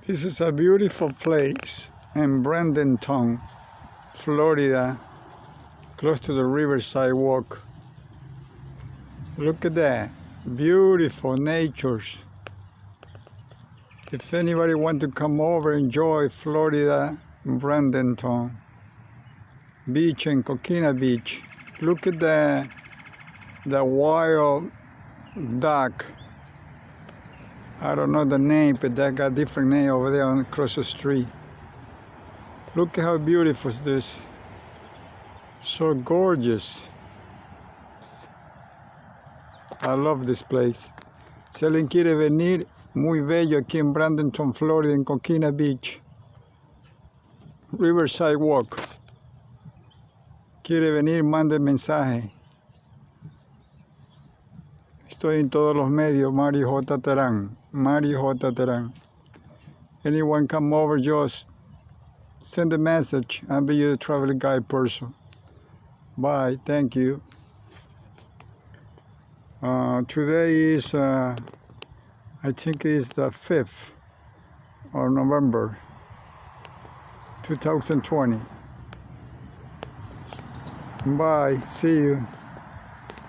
This is a beautiful place in Bradenton, Florida, close to the riverside walk. Look at that, beautiful natures. If anybody want to come over, enjoy Florida, Bradenton Beach and Coquina Beach. Look at the wild duck. I don't know the name, but that got a different name over there across the street. Look at how beautiful is this. So gorgeous. I love this place. Si alguien quiere venir, muy bello aquí en Bradenton, Florida, en Coquina Beach. Riverside Walk. Quiere venir, mande mensaje. Estoy en todos los medios, Mario J. Terán. Mario J. Terán. Anyone come over, just send a message. I'll be your travel guide person. Bye. Thank you. Today is, I think it's the 5th of November, 2020. Bye. See you.